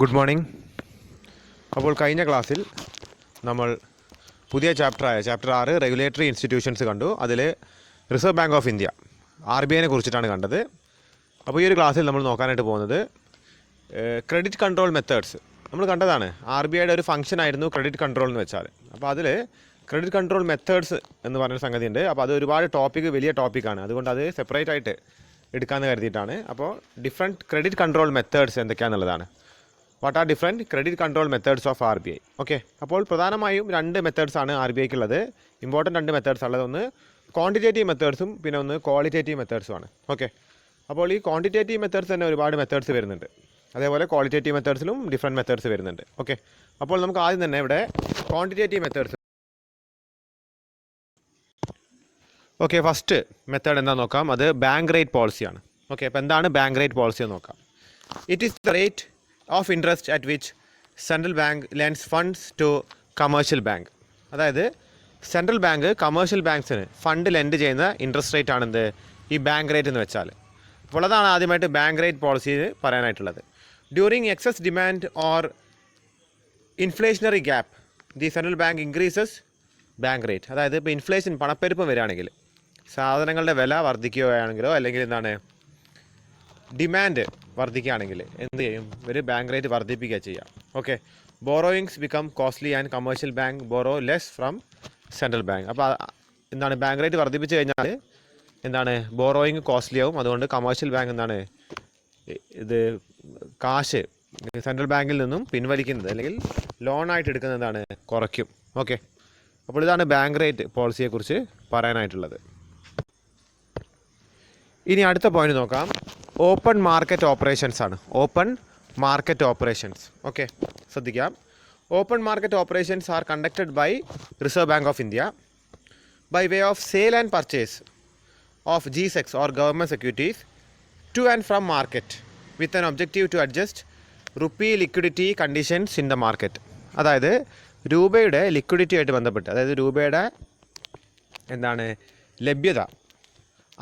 Good morning. അപ്പോൾ കഴിഞ്ഞ ക്ലാസ്സിൽ നമ്മൾ പുതിയ ചാപ്റ്റർ 6 റെഗുലേറ്ററി ഇൻസ്റ്റിറ്റ്യൂഷൻസ് കണ്ടു. അതിൽ റിസർവ് ബാങ്ക് ഓഫ് ഇന്ത്യ RBIനെ കുറിച്ചിട്ടാണ് കണ്ടത്. അപ്പോൾ ഈ ഒരു ക്ലാസ്സിൽ നമ്മൾ നോക്കാനായിട്ട് പോകുന്നത് ക്രെഡിറ്റ് കൺട്രോൾ മെത്തേഡ്സ്. നമ്മൾ കണ്ടതാണ് RBIയുടെ ഒരു ഫംഗ്ഷൻ ആയിരുന്നു ക്രെഡിറ്റ് കൺട്രോൾ എന്ന് വെച്ചാൽ. അപ്പോൾ അതിൽ ക്രെഡിറ്റ് കൺട്രോൾ മെത്തേഡ്സ് എന്ന് പറഞ്ഞൊരു സംഗതി ഉണ്ട്. അപ്പോൾ അത് ഒരുപാട് വലിയ ടോപ്പിക്കാണ്, അതുകൊണ്ട് അത് സെപ്പറേറ്റ് ആയിട്ട് എടുക്കാമെന്ന് കരുതിയിട്ടാണ്. അപ്പോൾ ഡിഫറെൻറ്റ് ക്രെഡിറ്റ് കൺട്രോൾ മെത്തേഡ്സ് എന്തൊക്കെയാണെന്നുള്ളതാണ്. What are different credit control methods of RBI. Okay, അപ്പോൾ പ്രധാനമായും 2 മെത്തേഡ്സാണ് RBIക്കുള്ളത്. ഇമ്പോർട്ടൻറ്റ് 2 മെത്തേഡ്സ് ഉള്ളത്. ഒന്ന് ക്വാണ്ടിറ്റേറ്റീവ് മെത്തേഡ്സും പിന്നെ ഒന്ന് ക്വാളിറ്റേറ്റീവ് മെത്തേഡ്സുമാണ്. ഓക്കെ, അപ്പോൾ ഈ ക്വാണ്ടിറ്റേറ്റീവ് മെത്തേഡ്സ് തന്നെ ഒരുപാട് മെത്തേഡ്സ് വരുന്നുണ്ട്. അതേപോലെ ക്വാളിറ്റേറ്റീവ് മെത്തേഡ്സിലും ഡിഫറെൻറ്റ് മെത്തേഡ്സ് വരുന്നുണ്ട്. ഓക്കെ, അപ്പോൾ നമുക്ക് ആദ്യം തന്നെ ഇവിടെ quantitative methods. Okay, first method എന്താണെന്ന് നോക്കാം. അത് ബാങ്ക് റേറ്റ് പോളിസിയാണ്. ഓക്കെ, അപ്പോൾ എന്താണ് ബാങ്ക് റേറ്റ് പോളിസി എന്ന് നോക്കാം. It is the rate of interest at which central bank lends funds to commercial bank. അതായത് സെൻട്രൽ ബാങ്ക് കമേഴ്ഷ്യൽ ബാങ്ക്സിന് ഫണ്ട് ലെൻഡ് ചെയ്യുന്ന ഇൻട്രസ്റ്റ് റേറ്റ് ആണെന്ത് ഈ ബാങ്ക് റേറ്റ് എന്ന് വെച്ചാൽ. അപ്പോൾ അതാണ് ആദ്യമായിട്ട് ബാങ്ക് റേറ്റ് പോളിസി പറയാനായിട്ടുള്ളത്. During excess demand or inflationary gap the central bank increases bank rate. അതായത് ഇപ്പോൾ ഇൻഫ്ലേഷൻ പണപ്പെരുപ്പം വരികയാണെങ്കിൽ, സാധനങ്ങളുടെ വില വർദ്ധിക്കുകയാണെങ്കിലോ അല്ലെങ്കിൽ എന്താണ് ഡിമാൻഡ് വർദ്ധിക്കുകയാണെങ്കിൽ എന്ത് ചെയ്യും, ഒരു ബാങ്ക് റേറ്റ് വർദ്ധിപ്പിക്കുക ചെയ്യാം. Okay, borrowings become costly and commercial bank borrow less from central bank. അപ്പോൾ എന്താണ് ബാങ്ക് റേറ്റ് വർദ്ധിപ്പിച്ച് കഴിഞ്ഞാൽ എന്താണ് ബോറോയിങ് കോസ്റ്റ്ലി ആവും. അതുകൊണ്ട് കമേഴ്ഷ്യൽ ബാങ്ക് എന്താണ് ഇത് കാശ് സെൻട്രൽ ബാങ്കിൽ നിന്നും പിൻവലിക്കുന്നത് അല്ലെങ്കിൽ ലോണായിട്ട് എടുക്കുന്നത് എന്താണ് കുറയ്ക്കും. ഓക്കെ, അപ്പോൾ ഇതാണ് ബാങ്ക് റേറ്റ് പോളിസിയെക്കുറിച്ച് പറയാനായിട്ടുള്ളത്. ഇനി അടുത്ത പോയിന്റ് നോക്കാം. ഓപ്പൺ മാർക്കറ്റ് ഓപ്പറേഷൻസ് ആണ്. Open market operations. ഓക്കെ, ശ്രദ്ധിക്കാം. Open market operations are conducted by Reserve Bank of India by way of sale and purchase of GSECs or government securities to and from market with an objective to adjust rupee liquidity conditions in the market. അതായത് രൂപയുടെ liquidity ആയിട്ട് ബന്ധപ്പെട്ട്, അതായത് രൂപയുടെ എന്താണ് ലഭ്യത,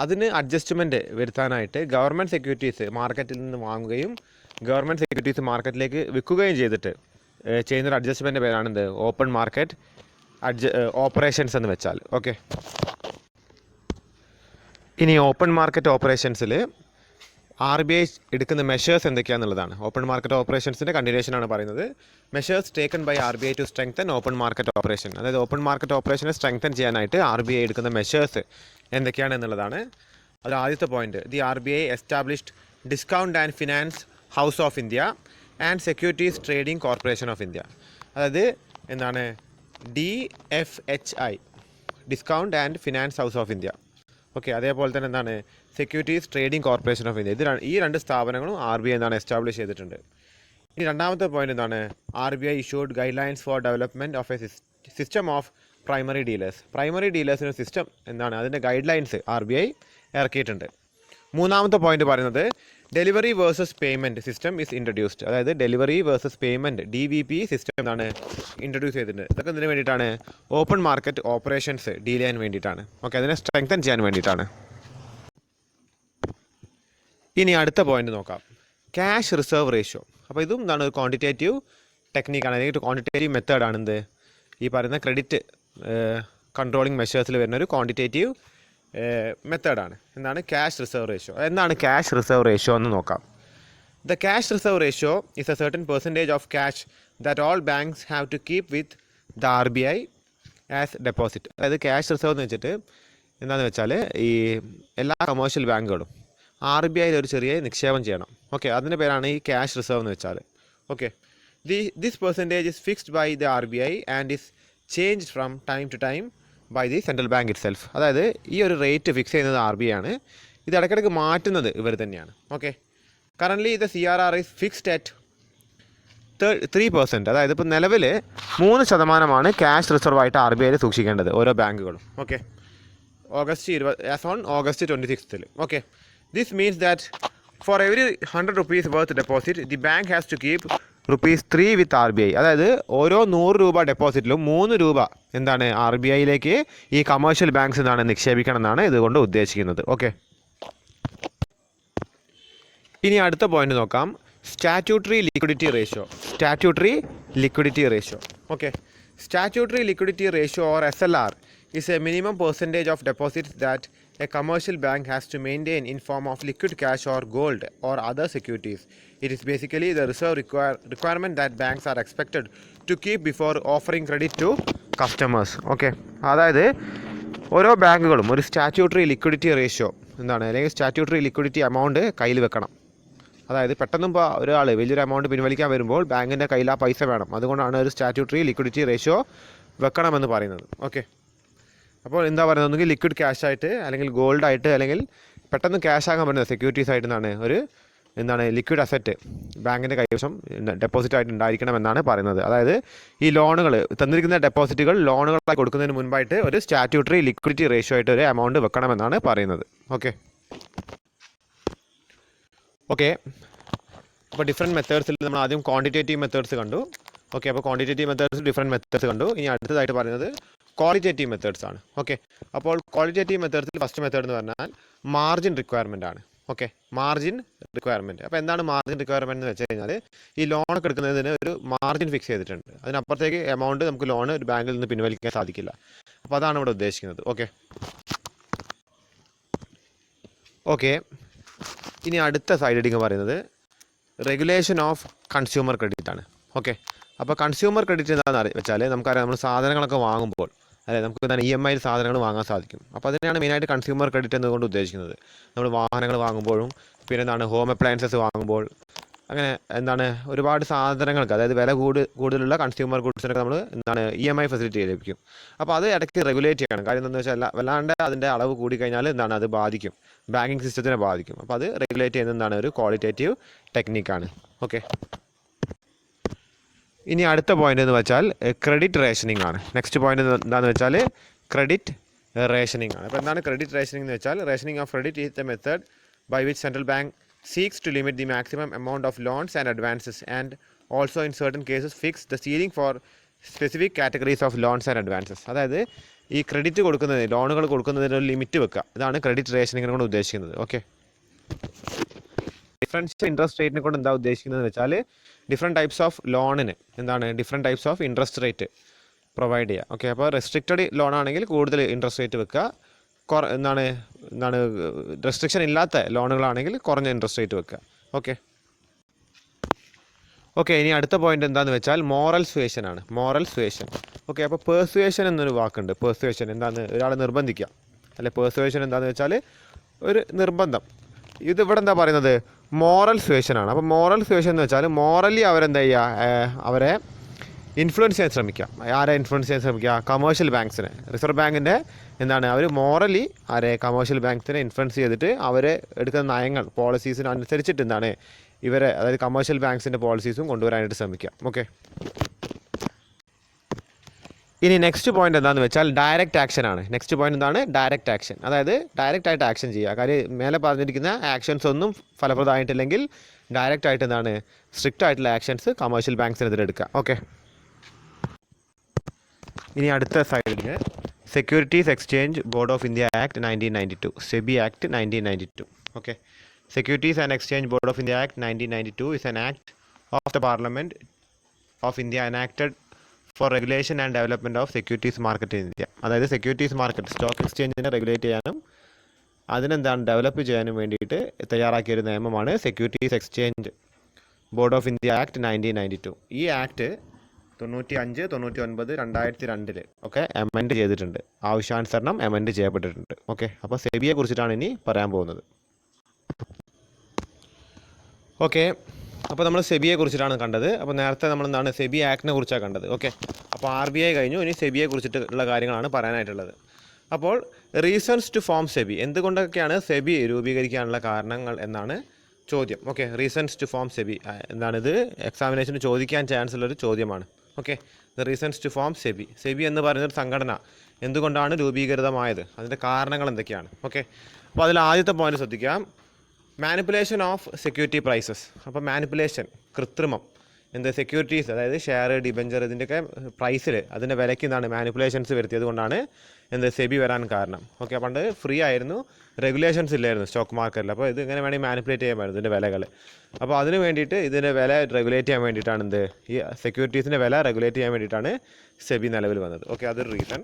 അതിന് adjustment വരുത്താനായിട്ട് government securities മാർക്കറ്റിൽ നിന്ന് വാങ്ങുകയും ഗവൺമെൻറ് സെക്യൂരിറ്റീസ് മാർക്കറ്റിലേക്ക് വിൽക്കുകയും ചെയ്തിട്ട് ചെയ്യുന്നൊരു അഡ്ജസ്റ്റ്മെൻറ്റ് പേരാണെന്ത് ഓപ്പൺ മാർക്കറ്റ് ഓപ്പറേഷൻസ് എന്ന് വെച്ചാൽ. ഓക്കെ, ഇനി ഓപ്പൺ മാർക്കറ്റ് ഓപ്പറേഷൻസിൽ RBI എടുക്കുന്ന മെഷേഴ്സ് എന്തൊക്കെയാണെന്നുള്ളതാണ്. ഓപ്പൺ മാർക്കറ്റ് ഓപ്പറേഷൻസിൻ്റെ കണ്ടിന്യൂഷനാണ് പറയുന്നത്. Measures taken by RBI to strengthen open market operation. അതായത് ഓപ്പൺ മാർക്കറ്റ് ഓപ്പറേഷനെ സ്ട്രെങ്തൻ ചെയ്യാനായിട്ട് RBI എടുക്കുന്ന മെഷേഴ്സ് എന്തൊക്കെയാണ് എന്നുള്ളതാണ്. അത് ആദ്യത്തെ point. The RBI established Discount and Finance House of India and Securities Trading Corporation of India. അതായത് എന്താണ് DFHI, Discount and Finance House of India. Okay, അതേപോലെ തന്നെ എന്താണ് securities Trading Corporation of India. ഈ 2 സ്ഥാപനങ്ങളും RBI എന്താണ് എസ്റ്റാബ്ലിഷ് ചെയ്തിട്ടുണ്ട്. ഇനി രണ്ടാമത്തെ പോയിന്റ് എന്താണ്, RBI issued guidelines for development of a system of primary dealers. Primary ഡീലേഴ്സിന് സിസ്റ്റം എന്താണ് അതിൻ്റെ ഗൈഡ് ലൈൻസ് RBI ഇറക്കിയിട്ടുണ്ട്. മൂന്നാമത്തെ പോയിന്റ് പറയുന്നത് delivery versus payment system is introduced. അതായത് delivery versus payment DVP system എന്താണ് ഇൻട്രൊഡ്യൂസ് ചെയ്തിട്ടുണ്ട്. ഇതൊക്കെ എന്തിനു വേണ്ടിയിട്ടാണ്, ഓപ്പൺ മാർക്കറ്റ് ഓപ്പറേഷൻസ് ഡീൽ ചെയ്യാൻ വേണ്ടിയിട്ടാണ്. ഓക്കെ, അതിനെ സ്ട്രെങ്തൻ ചെയ്യാൻ വേണ്ടിയിട്ടാണ്. ഇനി അടുത്ത പോയിന്റ് നോക്കാം, ക്യാഷ് റിസർവ് റേഷ്യോ. അപ്പോൾ ഇതും എന്താണ് ഒരു ക്വാണ്ടിറ്റേറ്റീവ് ടെക്നിക്കാണ്, അല്ലെങ്കിൽ ഒരു ക്വാണ്ടിറ്റേറ്റീവ് മെത്തേഡാണ്. എന്ത് ഈ പറയുന്ന ക്രെഡിറ്റ് കൺട്രോളിങ് മെഷേഴ്സിൽ വരുന്ന ഒരു ക്വാണ്ടിറ്റേറ്റീവ് മെത്തേഡാണ്. എന്താണ് ക്യാഷ് റിസർവ് റേഷ്യോ. എന്താണ് ക്യാഷ് റിസർവ് റേഷ്യോ എന്ന് നോക്കാം. The cash reserve ratio is a certain percentage of cash that all banks have to keep with the RBI as deposit. അതായത് ക്യാഷ് റിസർവ് എന്ന് വെച്ചിട്ട് എന്താണെന്ന് വെച്ചാൽ ഈ എല്ലാ കമേഴ്ഷ്യൽ ബാങ്കുകളും RBIയിൽ ഒരു ചെറിയ നിക്ഷേപം ചെയ്യണം. ഓക്കെ, അതിൻ്റെ പേരാണ് ഈ ക്യാഷ് റിസർവ് എന്ന് വെച്ചാൽ. Okay, this percentage is fixed by the RBI and is changed from time to time by the central bank itself. അതായത് ഈ ഒരു റേറ്റ് ഫിക്സ് ചെയ്യുന്നത് RBI ആണ്. ഇത് ഇടയ്ക്കിടയ്ക്ക് മാറ്റുന്നത് ഇവർ തന്നെയാണ്. Okay, currently the CRR is fixed at 3%. അതായത് ഇപ്പോൾ നിലവിൽ 3% ക്യാഷ് റിസർവ് ആയിട്ട് RBIയിൽ സൂക്ഷിക്കേണ്ടത് ഓരോ ബാങ്കുകളും. Okay, as on August 26. Okay, this means that for every 100 rupees worth deposit the bank has to keep ₹3 with RBI. അതായത് ഓരോ 100 രൂപ ഡെപ്പോസിറ്റിലും 3 രൂപ എന്താണ് RBIയിലേക്ക് ഈ കമേഴ്ഷ്യൽ ബാങ്ക്സ് എന്താണ് നിക്ഷേപിക്കണം എന്നാണ് ഇതുകൊണ്ട് ഉദ്ദേശിക്കുന്നത്. ഓക്കെ, ഇനി അടുത്ത പോയിന്റ് നോക്കാം. statutory liquidity ratio. Okay. Statutory liquidity ratio or SLR is a minimum percentage of deposits that a commercial bank has to maintain in form of liquid cash or gold or other securities. It is basically the reserve requirement that banks are expected to keep before offering credit to customers. Okay. അതായത് ഓരോ ബാങ്കുകളും ഒരു statutory liquidity ratio എന്താണ് അല്ലെങ്കിൽ statutory liquidity amount കയ്യിൽ വെക്കണം. അതായത് പെട്ടെന്ന് ഇപ്പോൾ ഒരാൾ വലിയൊരു എമൗണ്ട് പിൻവലിക്കാൻ വരുമ്പോൾ ബാങ്കിൻ്റെ കയ്യിൽ ആ പൈസ വേണം. അതുകൊണ്ടാണ് ഒരു സ്റ്റാറ്റ്യൂട്ടറി ലിക്വിഡിറ്റി റേഷ്യോ വെക്കണമെന്ന് പറയുന്നത്. ഓക്കെ. അപ്പോൾ എന്താ പറയുന്നത്, ഒന്നുകിൽ ലിക്വിഡ് ക്യാഷ് ആയിട്ട് അല്ലെങ്കിൽ ഗോൾഡ് ആയിട്ട് അല്ലെങ്കിൽ പെട്ടെന്ന് ക്യാഷ് ആകാൻ പറ്റുന്ന സെക്യൂരിറ്റീസ് ആയിട്ട് എന്താണ് ലിക്വിഡ് അസറ്റ് ബാങ്കിൻ്റെ കൈവശം ഡെപ്പോസിറ്റ് ആയിട്ട് ഉണ്ടായിരിക്കണം എന്നാണ് പറയുന്നത്. അതായത് ഈ ലോണുകൾ തന്നിരിക്കുന്ന ഡെപ്പോസിറ്റുകൾ ലോണുകളായി കൊടുക്കുന്നതിന് മുൻപായിട്ട് ഒരു സ്റ്റാറ്റ്യൂട്ടറി ലിക്വിഡിറ്റി റേഷ്യോ ആയിട്ട് ഒരു എമൗണ്ട് വെക്കണമെന്നാണ് പറയുന്നത്. ഓക്കെ. അപ്പോൾ ഡിഫറെൻറ്റ് മെത്തേഡ്സിൽ നമ്മൾ ആദ്യം ക്വാണ്ടിറ്റേറ്റീവ് മെത്തേഡ്സ് കണ്ടു. ഓക്കെ. അപ്പോൾ ക്വാണ്ടിറ്റേറ്റീവ് മെത്തേഡ്സിൽ ഡിഫറെൻറ്റ് മെത്തേഡ്സ് കണ്ടു. ഇനി അടുത്തതായിട്ട് പറയുന്നത് ക്വാളിറ്റേറ്റീവ് മെത്തേഡ്സ് ആണ്. ഓക്കെ. അപ്പോൾ ക്വാളിറ്റേറ്റീവ് മെത്തേഡ്സിൽ ഫസ്റ്റ് മെത്തേഡ് എന്ന് പറഞ്ഞാൽ മാർജിൻ റിക്വയർമെൻ്റ് ആണ്. ഓക്കെ. Margin requirement. അപ്പോൾ എന്താണ് മാർജിൻ റിക്വയർമെൻറ്റ് എന്ന് വെച്ച് കഴിഞ്ഞാൽ ഈ ലോണൊക്കെ എടുക്കുന്നതിന് ഒരു മാർജിൻ ഫിക്സ് ചെയ്തിട്ടുണ്ട്. അതിനപ്പുറത്തേക്ക് എമൗണ്ട് നമുക്ക് ലോൺ ഒരു ബാങ്കിൽ നിന്ന് പിൻവലിക്കാൻ സാധിക്കില്ല. അപ്പോൾ അതാണ് ഇവിടെ ഉദ്ദേശിക്കുന്നത്. ഓക്കെ. ഇനി അടുത്ത സൈഡ് ഹെഡിങ് പറയുന്നത് റെഗുലേഷൻ ഓഫ് കൺസ്യൂമർ ക്രെഡിറ്റ് ആണ്. ഓക്കെ. അപ്പോൾ കൺസ്യൂമർ ക്രെഡിറ്റ് എന്താണെന്ന് വെച്ചാൽ നമുക്കറിയാം, നമ്മൾ സാധനങ്ങളൊക്കെ വാങ്ങുമ്പോൾ നമുക്ക് എന്താണ് EMI സാധനങ്ങൾ വാങ്ങാൻ സാധിക്കും. അപ്പോൾ അതിനെയാണ് മെയിനായിട്ട് കൺസ്യൂമർ ക്രെഡിറ്റ് എന്നതുകൊണ്ട് ഉദ്ദേശിക്കുന്നത്. നമ്മൾ വാഹനങ്ങൾ വാങ്ങുമ്പോഴും പിന്നെ എന്താണ് ഹോം അപ്ലയൻസസ് വാങ്ങുമ്പോൾ അങ്ങനെ എന്താണ് ഒരുപാട് സാധനങ്ങൾക്ക്, അതായത് വില കൂടുതലുള്ള കൺസ്യൂമർ ഗുഡ്സിനൊക്കെ നമ്മൾ എന്താണ് EMI ഫെസിലിറ്റി ലഭിക്കും. അപ്പോൾ അത് ഇടയ്ക്ക് റെഗുലേറ്റ് ചെയ്യണം. കാര്യം എന്താണെന്ന് വെച്ചാൽ വല്ലാണ്ട് അതിൻ്റെ അളവ് കൂടിക്കഴിഞ്ഞാൽ എന്താണ് അത് ബാധിക്കും, ബാങ്കിങ് സിസ്റ്റത്തിനെ ബാധിക്കും. അപ്പോൾ അത് റെഗുലേറ്റ് ചെയ്യുന്നത് എന്താണ് ഒരു ക്വാളിറ്റേറ്റീവ് ടെക്നിക്കാണ്. ഓക്കെ. ഇനി അടുത്ത പോയിന്റ് എന്ന് വെച്ചാൽ ക്രെഡിറ്റ് റേഷനിങ് ആണ്. നെക്സ്റ്റ് പോയിന്റ് എന്താണെന്ന് വെച്ചാൽ ക്രെഡിറ്റ് റേഷനിങ് ആണ്. അപ്പോൾ എന്താണ് ക്രെഡിറ്റ് റേഷനിങ് എന്ന് വെച്ചാൽ rationing of credit is the method by which central bank seeks to limit the maximum amount of loans and advances and also in certain cases fix the ceiling for specific categories of loans and advances. അതായത് ഈ credit കൊടുക്കുന്നതിന്, ലോണുകൾ കൊടുക്കുന്നതിന് ഒരു limit വെക്കുക. ഇതാണ് credit റേഷനിങ്ങിനെ കൊണ്ട് ഉദ്ദേശിക്കുന്നത്. ഓക്കെ. ഡിഫറൻഷ്യൽ ഇൻട്രസ്റ്റ് റേറ്റിനെ കൊണ്ട് എന്താ ഉദ്ദേശിക്കുന്നത് വെച്ചാൽ ഡിഫറെൻറ്റ് ടൈപ്സ് ഓഫ് ലോണിന് എന്താണ് different types of interest rate provide ചെയ്യുക. ഓക്കെ. അപ്പോൾ റെസ്ട്രിക്റ്റഡ് ലോൺ ആണെങ്കിൽ കൂടുതൽ ഇൻട്രസ്റ്റ് റേറ്റ് വെക്കുക. എന്താണ് റെസ്ട്രിക്ഷൻ ഇല്ലാത്ത ലോണുകളാണെങ്കിൽ കുറഞ്ഞ ഇൻട്രസ്റ്റ് റേറ്റ് വെക്കുക. ഓക്കെ. ഇനി അടുത്ത പോയിന്റ് എന്താണെന്ന് വെച്ചാൽ മോറൽ സുവേഷൻ ആണ്. മോറൽ സുവേഷൻ. ഓക്കെ. അപ്പോൾ പെർസുവേഷൻ എന്നൊരു വാക്കുണ്ട്. പെർസുവേഷൻ എന്താണെന്ന് ഒരാളെ നിർബന്ധിക്കുക, അല്ലെ പെർസുവേഷൻ എന്താണെന്ന് വെച്ചാൽ ഒരു നിർബന്ധം. ഇതിവിടെ എന്താ പറയുന്നത് മോറൽ സുവേഷൻ ആണ്. അപ്പോൾ മോറൽ സുവേഷൻ എന്ന് വെച്ചാൽ മോറലി അവരെന്താ ചെയ്യുക, അവരെ ഇൻഫ്ലുവൻസ് ചെയ്യാൻ ശ്രമിക്കുക. ആരെ ഇൻഫ്ലുവൻസ് ചെയ്യാൻ ശ്രമിക്കുക? കമേഴ്ഷ്യൽ ബാങ്ക്സിനെ. റിസർവ് ബാങ്കിൻ്റെ എന്താണ് അവർ മോറലി കമേഴ്ഷ്യൽ ബാങ്ക്സിനെ ഇൻഫ്ലുവൻസ് ചെയ്തിട്ട് അവർ എടുക്കുന്ന നയങ്ങൾ പോളിസീസിനനുസരിച്ചിട്ട് എന്താണ് ഇവരെ, അതായത് കമേഴ്ഷ്യൽ ബാങ്ക്സിൻ്റെ പോളിസീസും കൊണ്ടുവരാനായിട്ട് ശ്രമിക്കുക. ഓക്കെ. ഇനി നെക്സ്റ്റ് പോയിന്റ് എന്താണെന്ന് വെച്ചാൽ ഡയറക്റ്റ് ആക്ഷൻ ആണ്. നെക്സ്റ്റ് പോയിന്റ് എന്താണ്? Direct action. അതായത് ഡയറക്റ്റ് ആയിട്ട് ആക്ഷൻ ചെയ്യുക. കാര്യം മേലെ പറഞ്ഞിരിക്കുന്ന ആക്ഷൻസ് ഒന്നും ഫലപ്രദമായിട്ടില്ലെങ്കിൽ ഡയറക്റ്റ് ആയിട്ട് എന്താണ് സ്ട്രിക്റ്റ് ആയിട്ടുള്ള ആക്ഷൻസ് കമേഴ്ഷ്യൽ ബാങ്ക്സിനെതിരെ എടുക്കുക. ഓക്കെ. ഇനി അടുത്ത സൈഡിന് securities exchange board of India act 1992, SEBI act 1992. Okay. Securities and Exchange Board of India Act 1992 is an act of the Parliament of India enacted for regulation and development of securities market in India. അതായത് securities market, stock എക്സ്ചേഞ്ചിനെ regulate ചെയ്യാനും അതിനെന്താണ് develop ചെയ്യാനും വേണ്ടിയിട്ട് തയ്യാറാക്കിയൊരു നിയമമാണ് securities exchange board of India act 1992. ഈ act 95, 99, 2002 ഒക്കെ എമെൻഡ് ചെയ്തിട്ടുണ്ട്. ആവശ്യാനുസരണം എമെൻഡ് ചെയ്യപ്പെട്ടിട്ടുണ്ട്. ഓക്കെ. അപ്പോൾ സെബിയെ കുറിച്ചിട്ടാണ് ഇനി പറയാൻ പോകുന്നത്. ഓക്കെ. അപ്പോൾ നമ്മൾ സെബിയെ കുറിച്ചിട്ടാണ് കണ്ടത്. അപ്പോൾ നേരത്തെ നമ്മൾ എന്താണ് സെബി ആക്ടിനെ കുറിച്ചാണ് കണ്ടത്. ഓക്കെ. അപ്പോൾ RBI കഴിഞ്ഞു, ഇനി സെബിയെ കുറിച്ചിട്ടുള്ള കാര്യങ്ങളാണ് പറയാനായിട്ടുള്ളത്. അപ്പോൾ റീസൺസ് ടു ഫോം സെബി, എന്തുകൊണ്ടൊക്കെയാണ് സെബി രൂപീകരിക്കാനുള്ള കാരണങ്ങൾ എന്നാണ് ചോദ്യം. Okay. Reasons to form SEBI എന്താണിത് എക്സാമിനേഷന് ചോദിക്കാൻ ചാൻസ് ഉള്ളൊരു ചോദ്യമാണ്. Okay. The reasons to form SEBI. SEBI എന്ന് പറയുന്നൊരു സംഘടന എന്തുകൊണ്ടാണ് രൂപീകൃതമായത്, അതിൻ്റെ കാരണങ്ങൾ എന്തൊക്കെയാണ്. ഓക്കെ. അപ്പോൾ അതിൽ ആദ്യത്തെ പോയിന്റ് ശ്രദ്ധിക്കാം, മാനിപ്പുലേഷൻ ഓഫ് സെക്യൂരിറ്റി പ്രൈസസ്. അപ്പോൾ മാനിപ്പുലേഷൻ, കൃത്രിമം, എന്ത് സെക്യൂരിറ്റീസ്, അതായത് ഷെയർ, ഡിബഞ്ചർ, ഇതിൻ്റെയൊക്കെ പ്രൈസിൽ അതിൻ്റെ വിലയ്ക്ക് എന്താണ് മാനിപ്പുലേഷൻസ് വരുത്തിയത് കൊണ്ടാണ് എന്ത് സെബി വരാൻ കാരണം. ഓക്കെ, പണ്ട് ഫ്രീ ആയിരുന്നു, റെഗുലേഷൻസ് ഇല്ലായിരുന്നു സ്റ്റോക്ക് മാർക്കറ്റിൽ. അപ്പോൾ ഇത് ഇങ്ങനെ വേണമെങ്കിൽ മാനിപ്പുലേറ്റ് ചെയ്യാൻ പറ്റും ഇതിൻ്റെ വിലകൾ. അപ്പോൾ അതിന് വേണ്ടിയിട്ട് ഇതിൻ്റെ വില റെഗുലേറ്റ് ചെയ്യാൻ വേണ്ടിയിട്ടാണ് എന്ത് ഈ സെക്യൂരിറ്റീസിൻ്റെ വില റെഗുലേറ്റ് ചെയ്യാൻ വേണ്ടിയിട്ടാണ് സെബി നിലവിൽ വന്നത്. ഓക്കെ, അതൊരു റീസൺ.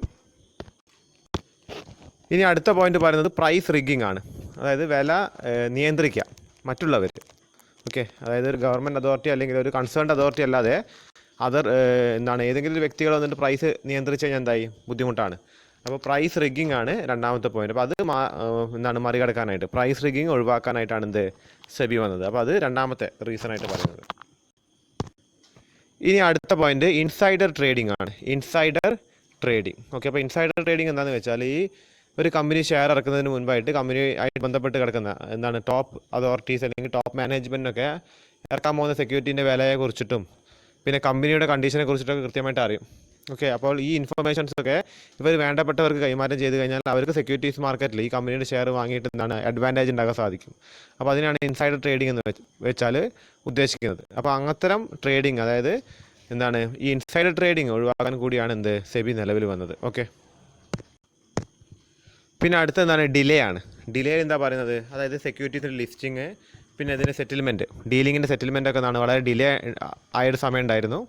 ഇനി അടുത്ത പോയിന്റ് പറയുന്നത് പ്രൈസ് റിഗ്ഗിങ് ആണ്. അതായത് വില നിയന്ത്രിക്കുക മറ്റുള്ളവർ. ഓക്കെ, അതായത് ഒരു ഗവൺമെൻറ് അതോറിറ്റി അല്ലെങ്കിൽ ഒരു കൺസേൺഡ് അതോറിറ്റി അല്ലാതെ എന്താണ് ഏതെങ്കിലും ഒരു വ്യക്തികൾ വന്നിട്ട് പ്രൈസ് നിയന്ത്രിച്ച് കഴിഞ്ഞാൽ എന്തായി ബുദ്ധിമുട്ടാണ്. അപ്പോൾ പ്രൈസ് റിഗ്ഗിങ് ആണ് രണ്ടാമത്തെ പോയിന്റ്. അപ്പോൾ അത് എന്താണ് മറികടക്കാനായിട്ട്, പ്രൈസ് റിഗ്ഗിങ് ഒഴിവാക്കാനായിട്ടാണ് എന്ത് സെബി വന്നത്. അപ്പോൾ അത് രണ്ടാമത്തെ റീസൺ ആയിട്ട് പറയുന്നത്. ഇനി അടുത്ത പോയിന്റ് ഇൻസൈഡർ ട്രേഡിംഗ് ആണ്. Insider trading. ഓക്കെ, അപ്പോൾ ഇൻസൈഡർ ട്രേഡിംഗ് എന്താണെന്ന് വെച്ചാൽ ഈ ഒരു കമ്പനി ഷെയർ ഇറക്കുന്നതിന് മുൻപായിട്ട് കമ്പനിയായിട്ട് ബന്ധപ്പെട്ട് കിടക്കുന്ന എന്താണ് ടോപ്പ് അതോറിറ്റീസ് അല്ലെങ്കിൽ ടോപ്പ് മാനേജ്മെൻറ്റിനൊക്കെ ഇറക്കാൻ പോകുന്ന സെക്യൂരിറ്റീൻ്റെ വിലയെക്കുറിച്ചിട്ടും പിന്നെ കമ്പനിയുടെ കണ്ടീഷനെ കുറിച്ചിട്ടൊക്കെ കൃത്യമായിട്ട് അറിയും. ഓക്കെ, അപ്പോൾ ഈ ഇൻഫർമേഷൻസൊക്കെ ഇവർ വേണ്ടപ്പെട്ടവർക്ക് കൈമാറ്റം ചെയ്ത് കഴിഞ്ഞാൽ അവർക്ക് സെക്യൂരിറ്റീസ് മാർക്കറ്റിൽ ഈ കമ്പനിയുടെ ഷെയർ വാങ്ങിയിട്ട് എന്താണ് അഡ്വാൻറ്റേജ് ഉണ്ടാക്കാൻ സാധിക്കും. അപ്പോൾ അതിനാണ് ഇൻസൈഡർ ട്രേഡിംഗ് എന്ന് വെച്ചാൽ ഉദ്ദേശിക്കുന്നത്. അപ്പോൾ അങ്ങത്തരം ട്രേഡിംഗ്, അതായത് എന്താണ് ഈ ഇൻസൈഡർ ട്രേഡിംഗ് ഒഴിവാക്കാൻ കൂടിയാണ് എന്ത് സെബി നിലവിൽ വന്നത്. ഓക്കെ, പിന്നെ അടുത്ത എന്താണ് ഡിലേ ആണ്. ഡിലേ എന്താ പറയുന്നത്, അതായത് സെക്യൂരിറ്റീസിൻ്റെ ലിസ്റ്റിങ് പിന്നെ അതിൻ്റെ സെറ്റിൽമെൻറ്റ്, ഡീലിങ്ങിൻ്റെ സെറ്റിൽമെൻറ്റൊക്കെ എന്താണ് വളരെ ഡിലേ ആയൊരു സമയം ഉണ്ടായിരുന്നു.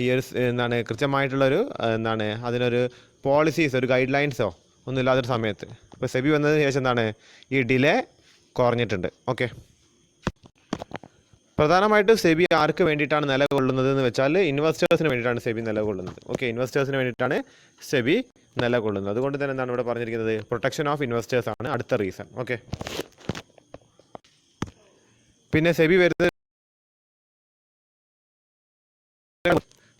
ഈ ഒരു എന്താണ് കൃത്യമായിട്ടുള്ളൊരു എന്താണ് അതിനൊരു പോളിസീസ്, ഒരു ഗൈഡ് ലൈൻസോ ഒന്നും ഇല്ലാത്തൊരു സമയത്ത്. ഇപ്പോൾ സെബി വന്നതിന് ശേഷം എന്താണ് ഈ ഡിലേ കുറഞ്ഞിട്ടുണ്ട്. ഓക്കെ, പ്രധാനമായിട്ടും സെബി ആർക്ക് വേണ്ടിയിട്ടാണ് നിലകൊള്ളുന്നത് എന്ന് വെച്ചാൽ ഇൻവെസ്റ്റേഴ്സിന് വേണ്ടിയിട്ടാണ് സെബി നിലകൊള്ളുന്നത്. ഓക്കെ, ഇൻവെസ്റ്റേഴ്സിന് വേണ്ടിയിട്ടാണ് സെബി നിലകൊള്ളുന്നത്. അതുകൊണ്ട് തന്നെ എന്താണ് ഇവിടെ പറഞ്ഞിരിക്കുന്നത്, പ്രൊട്ടക്ഷൻ ഓഫ് ഇൻവെസ്റ്റേഴ്സ് ആണ് അടുത്ത റീസൺ. ഓക്കെ, പിന്നെ സെബി വരുന്നത്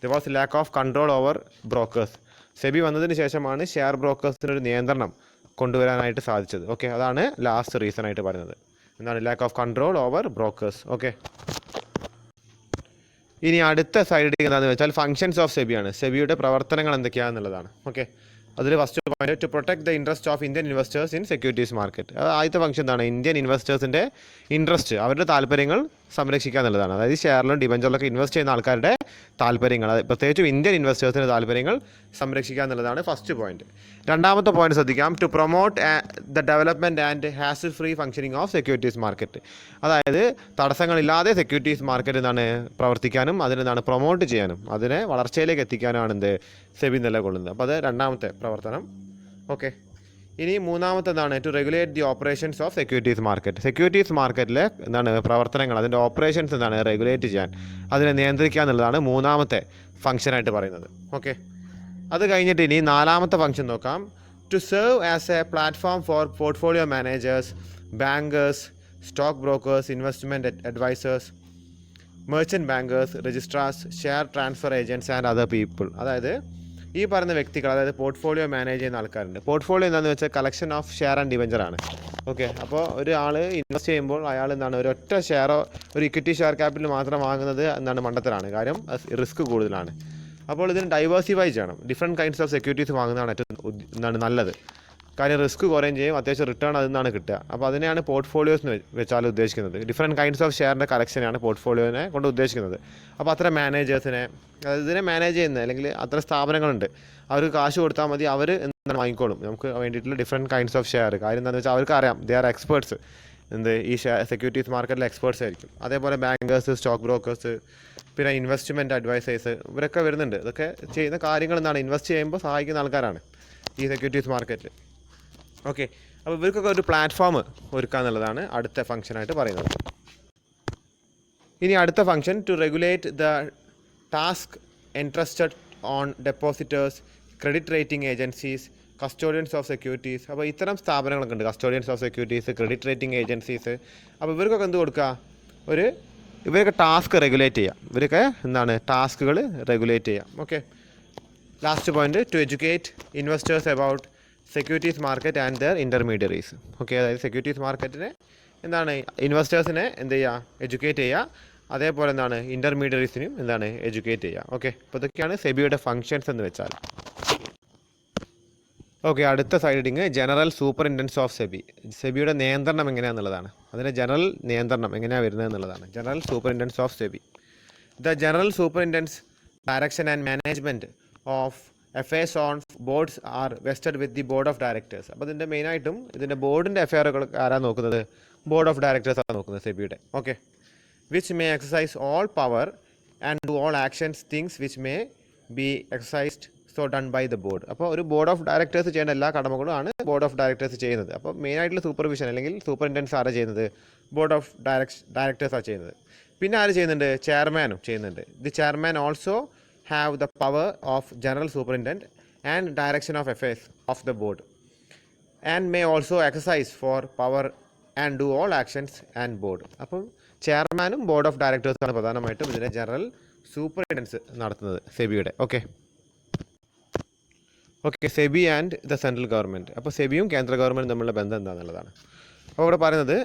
there was lack of control over brokers. SEBI വന്നതിന് ശേഷമാണ് ഷെയർ ബ്രോക്കേഴ്സിനൊരു നിയന്ത്രണം കൊണ്ടുവരാനായിട്ട് സാധിച്ചത്. ഓക്കെ, അതാണ് ലാസ്റ്റ് റീസൺ ആയിട്ട് പറയുന്നത്. എന്താണ് lack of control over brokers. Okay, ഇനി അടുത്ത സൈഡിൽ എന്താണെന്ന് വെച്ചാൽ ഫങ്ഷൻസ് ഓഫ് സെബിയാണ്. സെബിയുടെ പ്രവർത്തനങ്ങൾ എന്തൊക്കെയാണെന്നുള്ളതാണ്. ഓക്കെ, അതിൽ first point two protect the interest of Indian investors in securities market. അത് ആദ്യത്തെ ഫംഗ്ഷൻ എന്താണ്, ഇന്ത്യൻ ഇൻവെസ്റ്റേഴ്സിൻ്റെ ഇൻട്രസ്റ്റ്, അവരുടെ താല്പര്യങ്ങൾ സംരക്ഷിക്കുക എന്നുള്ളതാണ്. അതായത് ഷെയറിലും ഡിബഞ്ചറിലൊക്കെ ഇൻവെസ്റ്റ് ചെയ്യുന്ന ആൾക്കാരുടെ താല്പര്യങ്ങൾ, പ്രത്യേകിച്ചും ഇന്ത്യൻ ഇൻവെസ്റ്റേഴ്സിൻ്റെ താല്പര്യങ്ങൾ സംരക്ഷിക്കുക എന്നുള്ളതാണ് ഫസ്റ്റ് പോയിന്റ്. രണ്ടാമത്തെ പോയിന്റ് ശ്രദ്ധിക്കാം, to promote the development and hassle free functioning of securities market. അതായത് തടസ്സങ്ങളില്ലാതെ സെക്യൂരിറ്റീസ് മാർക്കറ്റ് എന്താണ് പ്രവർത്തിക്കാനും അതിനെന്താണ് പ്രൊമോട്ട് ചെയ്യാനും അതിനെ വളർച്ചയിലേക്ക് എത്തിക്കാനുമാണ് എന്ത് സെബി നിലകൊള്ളുന്നത്. അപ്പോൾ അത് രണ്ടാമത്തെ പ്രവർത്തനം. ഓക്കെ, ഇനി മൂന്നാമത്തെ എന്താണ്, to regulate the operations of securities market. Securities മാർക്കറ്റിലെ എന്താണ് പ്രവർത്തനങ്ങൾ, അതിൻ്റെ ഓപ്പറേഷൻസ് എന്താണ് റെഗുലേറ്റ് ചെയ്യാൻ, അതിനെ നിയന്ത്രിക്കുക എന്നുള്ളതാണ് മൂന്നാമത്തെ ഫംഗ്ഷനായിട്ട് പറയുന്നത്. ഓക്കെ, അത് കഴിഞ്ഞിട്ട് ഇനി നാലാമത്തെ ഫംഗ്ഷൻ നോക്കാം, to serve as a platform for portfolio managers, bankers, stock brokers, investment advisers, merchant bankers, registrars, share transfer agents and other people. അതായത് ഈ പറയുന്ന വ്യക്തികൾ, അതായത് പോർട്ട്ഫോളിയോ മാനേജ് ചെയ്യുന്ന ആൾക്കാരുണ്ട്. പോർട്ട്ഫോളിയോ എന്താണെന്ന് വെച്ചാൽ കളക്ഷൻ ഓഫ് ഷെയർ ആൻഡ് ഡിബഞ്ചറാണ്. ഓക്കെ, അപ്പോൾ ഒരാൾ ഇൻവെസ്റ്റ് ചെയ്യുമ്പോൾ അയാൾ എന്താണ് ഒരൊറ്റ ഷെയറോ ഒരു ഇക്വിറ്റി ഷെയർ ക്യാപിറ്റൽ മാത്രം വാങ്ങുന്നത് എന്താണ് മണ്ടത്തരാണ്. കാര്യം റിസ്ക് കൂടുതലാണ്. അപ്പോൾ ഇതിന് ഡൈവേഴ്സിഫൈ ചെയ്യണം, ഡിഫറെൻറ്റ് കൈൻഡ്സ് ഓഫ് സെക്യൂരിറ്റീസ് വാങ്ങുന്നതാണ് ഏറ്റവും എന്താണ് നല്ലത്. കാര്യം റിസ്ക് കുറയും ചെയ്യും, അത്യാവശ്യം റിട്ടേൺ അതിൽ നിന്നാണ് കിട്ടുക. അപ്പോൾ അതിനെയാണ് പോർട്ട്ഫോളിയോസ് എന്ന് വെച്ചാൽ ഉദ്ദേശിക്കുന്നത്. ഡിഫറെൻറ്റ് കൈൻഡ്സ് ഓഫ് ഷെയറിൻ്റെ കളക്ഷനാണ് പോർട്ട്ഫോളിയോനെ കൊണ്ട് ഉദ്ദേശിക്കുന്നത്. അപ്പോൾ അത്ര മാനേജേഴ്സിനെ, അതായത് ഇതിനെ മാനേജ് ചെയ്യുന്ന അല്ലെങ്കിൽ അത്ര സ്ഥാപനങ്ങളുണ്ട്, അവർക്ക് കാശ് കൊടുത്താൽ മതി, അവർ എന്താണ് വാങ്ങിക്കോളും നമുക്ക് വേണ്ടിയിട്ടുള്ള ഡിഫറെൻറ്റ് കൈൻഡ്സ് ഓഫ് ഷെയർ. കാര്യം എന്താണെന്ന് വെച്ചാൽ അവർക്ക് അറിയാം, ദേ ആർ എക്സ്പേർട്സ്, ഈ സെക്യൂരിറ്റീസ് മാർക്കറ്റിലെ എക്സ്പേർട്സ് ആയിരിക്കും. അതേപോലെ ബാങ്കേഴ്സ്, സ്റ്റോക്ക് ബ്രോക്കേഴ്സ്, പിന്നെ ഇൻവെസ്റ്റ്മെൻറ്റ് അഡ്വൈസേഴ്സ്, ഇവരൊക്കെ വരുന്നുണ്ട്. ഇതൊക്കെ ചെയ്യുന്ന കാര്യങ്ങൾ എന്താണ് ഇൻവെസ്റ്റ് ചെയ്യുമ്പോൾ സഹായിക്കുന്ന ആൾക്കാരാണ് ഈ സെക്യൂരിറ്റീസ് മാർക്കറ്റിൽ. ഓക്കെ, അപ്പോൾ ഇവർക്കൊക്കെ ഒരു പ്ലാറ്റ്ഫോം ഒരുക്കുക എന്നുള്ളതാണ് അടുത്ത ഫംഗ്ഷനായിട്ട് പറയുന്നത്. ഇനി അടുത്ത function, to regulate the task entrusted on depositors, credit rating agencies, custodians of securities. അപ്പോൾ ഇത്തരം സ്ഥാപനങ്ങളൊക്കെ ഉണ്ട്, custodians of securities, credit rating agencies. അപ്പോൾ ഇവർക്കൊക്കെ എന്ത് കൊടുക്കുക, ഇവരൊക്കെ ടാസ്ക് റെഗുലേറ്റ് ചെയ്യാം. ഇവരൊക്കെ എന്താണ് ടാസ്കുകൾ റെഗുലേറ്റ് ചെയ്യാം. Okay, last point, to educate investors about securities market and their intermediaries. Okay, അതായത് സെക്യൂരിറ്റീസ് മാർക്കറ്റിനെ എന്താണ് ഇൻവെസ്റ്റേഴ്സിനെ എന്ത് ചെയ്യുക, എഡ്യൂക്കേറ്റ് ചെയ്യുക. അതേപോലെ എന്താണ് ഇൻ്റർമീഡിയറീസിനും എന്താണ് എഡ്യൂക്കേറ്റ് ചെയ്യുക. ഓക്കെ, അപ്പോൾ ഇതൊക്കെയാണ് സെബിയുടെ ഫങ്ഷൻസ് എന്ന് വെച്ചാൽ. ഓക്കെ, അടുത്ത സൈഡിങ് ജനറൽ സൂപ്പറിൻറ്റൻഡൻസ് ഓഫ് സെബി. സെബിയുടെ നിയന്ത്രണം എങ്ങനെയാണെന്നുള്ളതാണ്. അതിൻ്റെ ജനറൽ നിയന്ത്രണം എങ്ങനെയാണ് വരുന്നത് എന്നുള്ളതാണ് general superintendence of SEBI. The general superintendent's direction and management of affairs on boards are vested with the board of directors. അപ്പോൾ ഇതിൻ്റെ മെയിനായിട്ടും ഇതിൻ്റെ ബോർഡിൻ്റെ അഫെയറുകൾ ആരാണ് നോക്കുന്നത്? ബോർഡ് ഓഫ് ഡയറക്ടേഴ്സ് ആണ് നോക്കുന്നത് സെബിയുടെ. Okay, which may exercise all power and do all actions things which may be exercised so done by the board. അപ്പോൾ ഒരു ബോർഡ് ഓഫ് ഡയറക്ടേഴ്സ് ചെയ്യേണ്ട എല്ലാ കടമകളും ആണ് ബോർഡ് ഓഫ് ഡയറക്ടേഴ്സ് ചെയ്യുന്നത്. അപ്പോൾ മെയിനായിട്ടുള്ള സൂപ്പർവിഷൻ അല്ലെങ്കിൽ സൂപ്പറിൻറ്റൻഡൻസ് ആരാണ് ചെയ്യുന്നത്? ബോർഡ് ഓഫ് ഡയറക്ടേഴ്സാണ് ചെയ്യുന്നത്. പിന്നെ ആര് ചെയ്യുന്നുണ്ട്? ചെയർമാനും ചെയ്യുന്നുണ്ട്. The chairman also have the power of general superintendent and direction of affairs of the board and may also exercise for power and do all actions and board. അപ്പം ചെയർമാനും ബോർഡ് ഓഫ് ഡയറക്ടേഴ്സാണ് പ്രധാനമായിട്ടും ഇതിൻ്റെ ജനറൽ സൂപ്പറിൻറ്റൻഡൻസ് നടത്തുന്നത് സെബിയുടെ. Okay, SEBI and the central government. അപ്പോൾ സെബിയും കേന്ദ്ര ഗവൺമെൻറ്റും തമ്മിലുള്ള ബന്ധം എന്താണെന്നുള്ളതാണ്. അപ്പോൾ ഇവിടെ പറയുന്നത്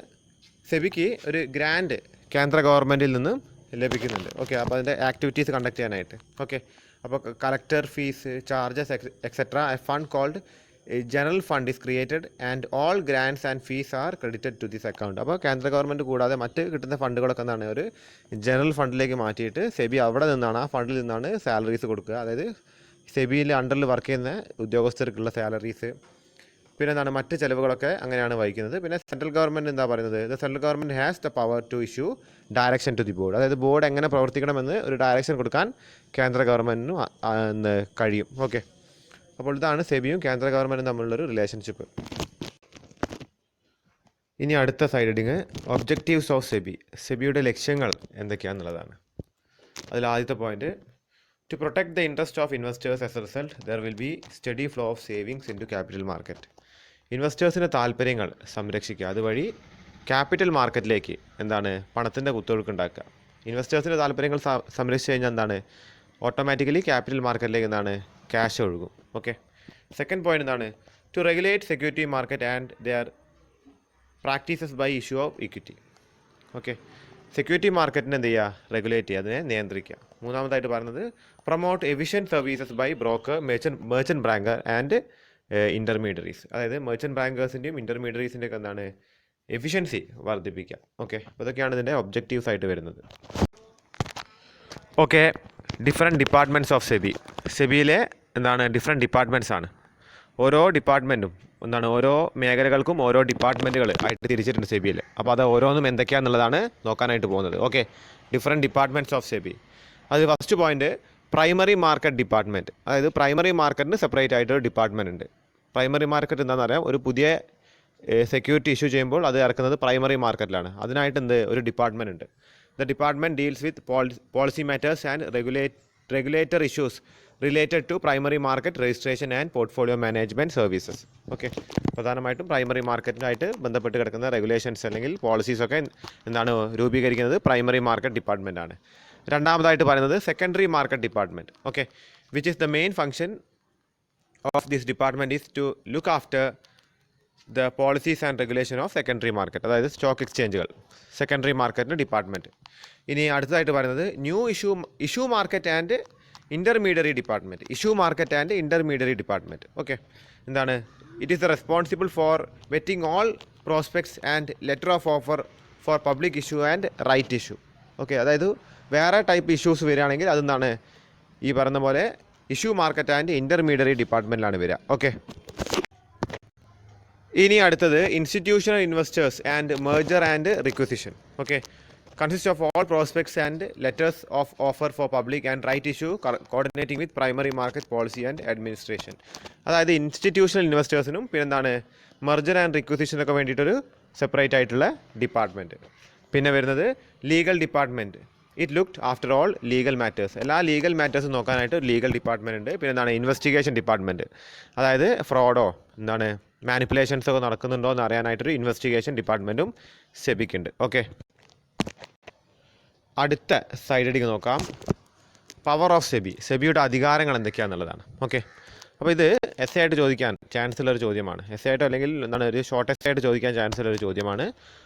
സെബിക്ക് ഒരു ഗ്രാൻഡ് കേന്ദ്ര ഗവൺമെൻറ്റിൽ നിന്നും ലഭിക്കുന്നുണ്ട്. ഓക്കെ, അപ്പോൾ അതിൻ്റെ ആക്ടിവിറ്റീസ് കണ്ടക്ട് ചെയ്യാനായിട്ട്. ഓക്കെ, അപ്പോൾ collector fees, charges etcetera. A fund called general fund is created and all grants and fees are credited to this account. അപ്പോൾ കേന്ദ്ര ഗവൺമെൻറ് കൂടാതെ മറ്റ് കിട്ടുന്ന ഫണ്ടുകളൊക്കെ എന്താണ് ഒരു ജനറൽ ഫണ്ടിലേക്ക് മാറ്റിയിട്ട് സെബി അവിടെ നിന്നാണ്, ആ ഫണ്ടിൽ നിന്നാണ് സാലറീസ് കൊടുക്കുക. അതായത് സെബിയിൽ അണ്ടറിൽ വർക്ക് ചെയ്യുന്ന ഉദ്യോഗസ്ഥർക്കുള്ള സാലറീസ്, പിന്നെ എന്താണ് മറ്റ് ചിലവുകളൊക്കെ അങ്ങനെയാണ് വഹിക്കുന്നത്. പിന്നെ സെൻട്രൽ ഗവൺമെൻറ് എന്താ പറയുന്നത്? The central government has the power to issue direction to the board. അതായത് ബോർഡ് എങ്ങനെ പ്രവർത്തിക്കണമെന്ന് ഒരു ഡയറക്ഷൻ കൊടുക്കാൻ കേന്ദ്ര ഗവൺമെൻറ്റിനും കഴിയും. ഓക്കെ, അപ്പോൾ ഇതാണ് സെബിയും കേന്ദ്ര ഗവൺമെൻറ്റും തമ്മിലുള്ളൊരു റിലേഷൻഷിപ്പ്. ഇനി അടുത്ത side heading objectives of SEBI. സെബിയുടെ ലക്ഷ്യങ്ങൾ എന്തൊക്കെയാണെന്നുള്ളതാണ്. അതിൽ ആദ്യത്തെ point, to protect the interest of investors. As a result, there will be steady flow of savings into capital market. ഇൻവെസ്റ്റേഴ്സിൻ്റെ താല്പര്യങ്ങൾ സംരക്ഷിക്കുക, അതുവഴി ക്യാപിറ്റൽ മാർക്കറ്റിലേക്ക് എന്താണ് പണത്തിൻ്റെ കുത്തൊഴുക്ക് ഉണ്ടാക്കുക. ഇൻവെസ്റ്റേഴ്സിൻ്റെ താല്പര്യങ്ങൾ സംരക്ഷിച്ച് കഴിഞ്ഞാൽ എന്താണ് ഓട്ടോമാറ്റിക്കലി ക്യാപിറ്റൽ മാർക്കറ്റിലേക്ക് എന്താണ് ക്യാഷ് ഒഴുകും. ഓക്കെ, സെക്കൻഡ് പോയിന്റ് എന്താണ്? To regulate security market and their practices by issue of equity. Okay, security മാർക്കറ്റിനെ എന്ത് ചെയ്യുക? റെഗുലേറ്റ് ചെയ്യുക, അതിനെ നിയന്ത്രിക്കുക. മൂന്നാമതായിട്ട് പറയുന്നത് promote efficient services by broker, merchant banker and intermediaries. അതായത് മെർച്ചൻറ്റ് ബാങ്കേഴ്സിൻ്റെയും ഇൻ്റർമീഡിയറീസിൻ്റെ ഒക്കെ എന്താണ് എഫിഷ്യൻസി വർദ്ധിപ്പിക്കുക. ഓക്കെ, അപ്പോൾ ഇതൊക്കെയാണ് ഇതിൻ്റെ ഒബ്ജക്റ്റീവ്സ് ആയിട്ട് വരുന്നത്. Okay, different departments of SEBI. സെബിയിലെ എന്താണ് ഡിഫറെൻറ്റ് ഡിപ്പാർട്ട്മെൻറ്റ്സ് ആണ്. ഓരോ ഡിപ്പാർട്ട്മെൻറ്റും എന്താണ് ഓരോ മേഖലകൾക്കും ഓരോ ഡിപ്പാർട്ട്മെൻറ്റുകൾ ആയിട്ട് തിരിച്ചിട്ടുണ്ട് സെബിയിൽ. അപ്പോൾ അത് ഓരോന്നും എന്തൊക്കെയാണെന്നുള്ളതാണ് നോക്കാനായിട്ട് പോകുന്നത്. Okay, different departments of SEBI. അത് first point primary market department. അതായത് പ്രൈമറി മാർക്കറ്റിന് സെപ്പറേറ്റ് ആയിട്ടൊരു ഡിപ്പാർട്ട്മെൻറ്റ് ഉണ്ട്. പ്രൈമറി മാർക്കറ്റ് എന്താണെന്ന് അറിയാം, ഒരു പുതിയ സെക്യൂരിറ്റി ഇഷ്യൂ ചെയ്യുമ്പോൾ അത് ഇറക്കുന്നത് പ്രൈമറി മാർക്കറ്റിലാണ്. അതിനായിട്ട് ഒരു ഡിപ്പാർട്ട്മെൻറ്റ് ഉണ്ട്. The department deals with policy matters and regulator issues related to primary market registration and portfolio management services. Okay, പ്രധാനമായിട്ടും പ്രൈമറി മാർക്കറ്റിനായിട്ട് ബന്ധപ്പെട്ട് കിടക്കുന്ന റെഗുലേഷൻസ് അല്ലെങ്കിൽ പോളിസീസൊക്കെ എന്താണ് രൂപീകരിക്കുന്നത് പ്രൈമറി മാർക്കറ്റ് ഡിപ്പാർട്ട്മെൻ്റ് ആണ്. രണ്ടാമതായിട്ട് പറയുന്നത് secondary market department. Okay, which is the main function of this department is to look after the policies and regulation of secondary market. അതായത് സ്റ്റോക്ക് എക്സ്ചേഞ്ചുകൾ സെക്കൻഡറി മാർക്കറ്റിൻ്റെ ഡിപ്പാർട്ട്മെൻറ്റ്. ഇനി അടുത്തതായിട്ട് പറയുന്നത് new issue market and intermediary department. Issue market and intermediary department. Okay, എന്താണ്? It is the responsible for vetting all prospects and letter of offer for public issue and right issue. Okay, അതായത് വേറെ type issues വരികയാണെങ്കിൽ അതെന്താണ് ഈ പറഞ്ഞ പോലെ issue market and intermediary ഡിപ്പാർട്ട്മെൻറ്റിലാണ് വരിക. ഓക്കെ, ഇനി അടുത്തത് institutional investors and merger and requisition. Okay, consist of all prospects and letters of offer for public and right issue coordinating with primary market policy and administration. അതായത് institutional ഇൻവെസ്റ്റേഴ്സിനും പിന്നെന്താണ് merger and റിക്വസിഷനൊക്കെ വേണ്ടിയിട്ടൊരു separate ആയിട്ടുള്ള department. പിന്നെ വരുന്നത് legal department. It looked after all legal matters. എല്ലാ legal മാറ്റേഴ്സും നോക്കാനായിട്ട് ഒരു ലീഗൽ ഡിപ്പാർട്ട്മെൻറ്റ് ഉണ്ട്. പിന്നെ എന്താണ് ഇൻവെസ്റ്റിഗേഷൻ ഡിപ്പാർട്ട്മെൻറ്റ്. അതായത് ഫ്രോഡോ എന്താണ് മാനിപ്പുലേഷൻസ് ഒക്കെ നടക്കുന്നുണ്ടോ എന്ന് അറിയാനായിട്ടൊരു ഇൻവെസ്റ്റിഗേഷൻ ഡിപ്പാർട്ട്മെൻറ്റും സെബിക്കുണ്ട്. ഓക്കെ, അടുത്ത സൈഡ് ഹെഡിങ് നോക്കാം. Power of SEBI. സെബിയുടെ അധികാരങ്ങൾ എന്തൊക്കെയാണെന്നുള്ളതാണ്. ഓക്കെ, അപ്പോൾ ഇത് എസ് ആയിട്ട് ചോദിക്കാൻ ചാൻസ് ഉള്ളൊരു ചോദ്യമാണ്. എസ് ആയിട്ടോ അല്ലെങ്കിൽ എന്താണ് ഒരു ഷോർട്ട് എസ് ആയിട്ട് ചോദിക്കാൻ ചാൻസ് ഉള്ളൊരു ചോദ്യമാണ്.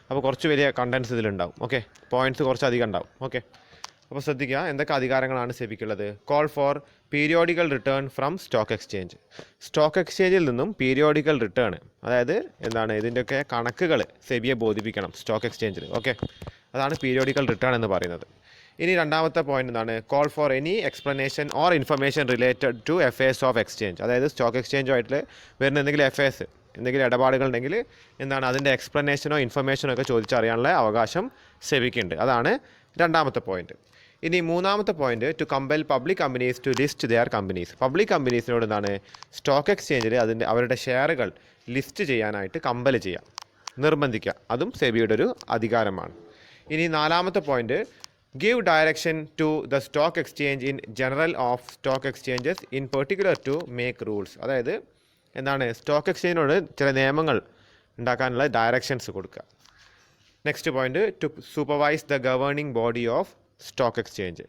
അപ്പോൾ കുറച്ച് വലിയ കണ്ടൻസ് ഇതിലുണ്ടാവും. ഓക്കെ, പോയിൻറ്റ്സ് കുറച്ച് അധികം ഉണ്ടാവും. ഓക്കെ, അപ്പോൾ ശ്രദ്ധിക്കുക എന്തൊക്കെ അധികാരങ്ങളാണ് സെബിക്കുള്ളത്. Call for periodical return from stock exchange. Stock എക്സ്ചേഞ്ചിൽ നിന്നും പീരിയോഡിക്കൽ റിട്ടേൺ, അതായത് എന്താണ് ഇതിൻ്റെയൊക്കെ കണക്കുകൾ സെബിയെ ബോധിപ്പിക്കണം സ്റ്റോക്ക് എക്സ്ചേഞ്ചിൽ. ഓക്കെ, അതാണ് പീരിയോഡിക്കൽ റിട്ടേൺ എന്ന് പറയുന്നത്. ഇനി രണ്ടാമത്തെ പോയിന്റ് എന്താണ്? Call for any explanation or information related to affairs of exchange. അതായത് സ്റ്റോക്ക് എക്സ്ചേഞ്ചുമായിട്ട് വരുന്ന എന്തെങ്കിലും അഫയേഴ്സ്, എന്തെങ്കിലും ഇടപാടുകൾ ഉണ്ടെങ്കിൽ എന്താണ് അതിൻ്റെ എക്സ്പ്ലനേഷനോ ഇൻഫർമേഷനോ ഒക്കെ ചോദിച്ചറിയാനുള്ള അവകാശം സെബിക്കുണ്ട്. അതാണ് രണ്ടാമത്തെ പോയിന്റ്. ഇനി മൂന്നാമത്തെ point, to compel public companies to list their companies. Public കമ്പനീസിനോട് എന്താണ് സ്റ്റോക്ക് എക്സ്ചേഞ്ചിൽ അവരുടെ ഷെയറുകൾ ലിസ്റ്റ് ചെയ്യാനായിട്ട് കമ്പൽ ചെയ്യുക, നിർബന്ധിക്കുക. അതും സെബിയുടെ ഒരു അധികാരമാണ്. ഇനി നാലാമത്തെ point, give direction to the stock exchange in general of stock exchanges in particular to make rules. അതായത് എന്താണ് സ്റ്റോക്ക് എക്സ്ചേഞ്ചിനോട് ചില നിയമങ്ങൾ ഉണ്ടാക്കാനുള്ള ഡയറക്ഷൻസ് കൊടുക്കുക. Next point, to supervise the governing body of stock exchange.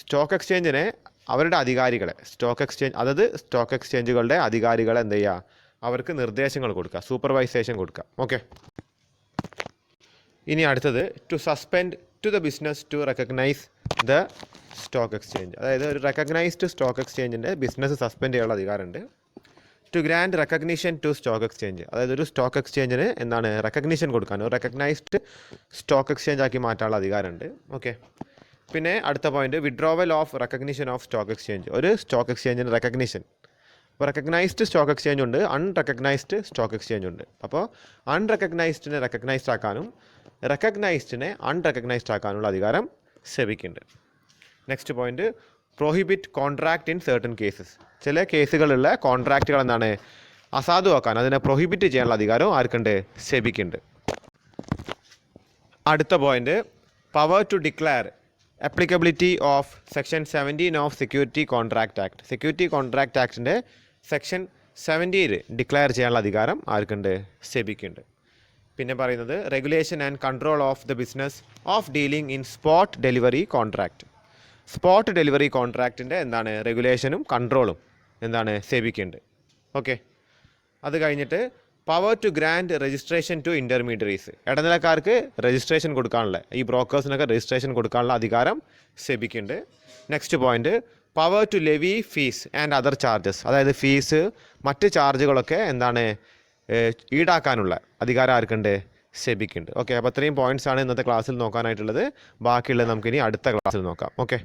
Stock എക്സ്ചേഞ്ചിനെ അവരുടെ അധികാരികളെ, സ്റ്റോക്ക് എക്സ്ചേഞ്ചുകളുടെ അധികാരികളെ എന്ത് ചെയ്യുക, അവർക്ക് നിർദ്ദേശങ്ങൾ കൊടുക്കുക, സൂപ്പർവൈസേഷൻ കൊടുക്കുക. ഓക്കെ. ഇനി അടുത്തത്, to suspend to the business to recognise the stock exchange. അതായത് ഒരു റെക്കഗ്നൈസ്ഡ് സ്റ്റോക്ക് എക്സ്ചേഞ്ചിൻ്റെ ബിസിനസ് സസ്പെൻഡ് ചെയ്യാനുള്ള അധികാരമുണ്ട്. To grant recognition to stock exchange. അതായത് ഒരു സ്റ്റോക്ക് എക്സ്ചേഞ്ചിന് എന്താണ് റെക്കഗ്നിഷൻ കൊടുക്കാൻ, ഒരു റെക്കഗ്നൈസ്ഡ് സ്റ്റോക്ക് എക്സ്ചേഞ്ച് ആക്കി മാറ്റാനുള്ള അധികാരമുണ്ട്. ഓക്കെ. പിന്നെ അടുത്ത point, withdrawal of recognition of stock exchange. ഒരു സ്റ്റോക്ക് എക്സ്ചേഞ്ചിന് റെക്കഗ്നിഷൻ, അപ്പോൾ റെക്കഗ്നൈസ്ഡ് സ്റ്റോക്ക് എക്സ്ചേഞ്ച് ഉണ്ട്, അൺറെക്കഗ്നൈസ്ഡ് സ്റ്റോക്ക് എക്സ്ചേഞ്ച് ഉണ്ട്. അപ്പോൾ അൺറെക്കഗ്നൈസ്ഡിനെ റെക്കഗ്നൈസ്ഡ് ആക്കാനും റെക്കഗ്നൈസ്ഡിനെ അൺറെക്കഗ്നൈസ്ഡ് ആക്കാനുള്ള അധികാരം സെബിക്കുണ്ട്. Next point, prohibit contract in certain cases. ചില കേസുകളിലുള്ള കോൺട്രാക്റ്റുകൾ എന്താണ് അസാധുവാക്കാൻ, അതിനെ പ്രൊഹിബിറ്റ് ചെയ്യാനുള്ള അധികാരം ആർക്കുണ്ട്? സെബിക്കുണ്ട്. അടുത്ത point, power to declare applicability of section 17 of security contract act. Security contract ആക്ടിൻ്റെ സെക്ഷൻ 17 ഡിക്ലെയർ ചെയ്യാനുള്ള അധികാരം ആർക്കുണ്ട്? സെബിക്കുണ്ട്. പിന്നെ പറയുന്നത്, regulation and control of the business of dealing in spot delivery contract. Spot delivery കോൺട്രാക്റ്റിൻ്റെ എന്താണ് റെഗുലേഷനും കൺട്രോളും എന്താണ് സെബിക്കുണ്ട്. ഓക്കെ. അത് കഴിഞ്ഞിട്ട് power to grant registration to intermediaries. ഇടനിലക്കാർക്ക് രജിസ്ട്രേഷൻ കൊടുക്കാനുള്ള, ഈ ബ്രോക്കേഴ്സിനൊക്കെ രജിസ്ട്രേഷൻ കൊടുക്കാനുള്ള അധികാരം സെബിക്കുണ്ട്. Next point, power to levy fees and other charges. അതായത് ഫീസ്, മറ്റ് ചാർജുകളൊക്കെ എന്താണ് ഈടാക്കാനുള്ള അധികാരം ആർക്കുണ്ട്? സെബിക്കുണ്ട്. ഓക്കെ. അപ്പോൾ ഇത്രയും പോയിന്റ്സ് ആണ് ഇന്നത്തെ ക്ലാസ്സിൽ നോക്കാനായിട്ടുള്ളത്. ബാക്കിയുള്ളത് നമുക്കിനി അടുത്ത ക്ലാസ്സിൽ നോക്കാം. ഓക്കെ.